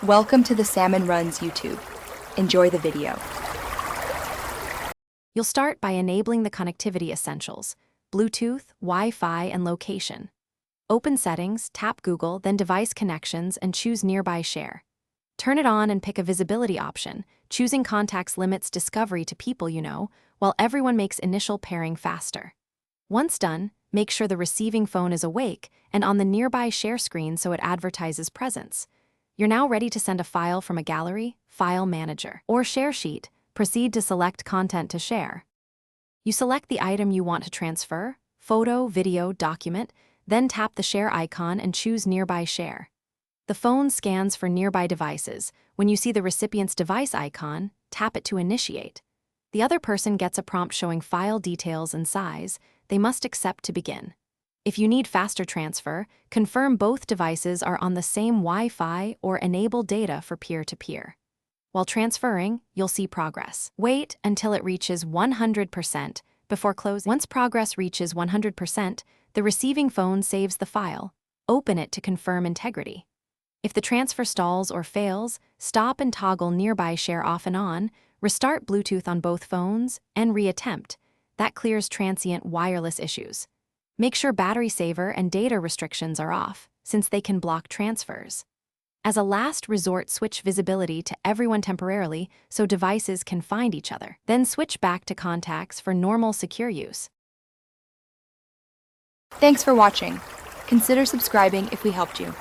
Welcome to the Salmon Runs YouTube. Enjoy the video. You'll start by enabling the connectivity essentials: Bluetooth, Wi-Fi, and location. Open Settings, tap Google, then Device Connections, and choose Nearby Share. Turn it on and pick a visibility option. Choosing contacts limits discovery to people you know, while everyone makes initial pairing faster. Once done, make sure the receiving phone is awake and on the Nearby Share screen so it advertises presence. You're now ready to send a file from a gallery, file manager, or share sheet. Proceed to select content to share. You select the item you want to transfer, photo, video, document, then tap the share icon and choose Nearby Share. The phone scans for nearby devices. When you see the recipient's device icon, tap it to initiate. The other person gets a prompt showing file details and size. They must accept to begin. If you need faster transfer, confirm both devices are on the same Wi-Fi or enable data for peer-to-peer. While transferring, you'll see progress. Wait until it reaches 100% before closing. Once progress reaches 100%, the receiving phone saves the file. Open it to confirm integrity. If the transfer stalls or fails, stop and toggle Nearby Share off and on, restart Bluetooth on both phones, and reattempt. That clears transient wireless issues. Make sure battery saver and data restrictions are off, since they can block transfers. As a last resort, switch visibility to everyone temporarily so devices can find each other. Then switch back to contacts for normal secure use. Thanks for watching. Consider subscribing if we helped you.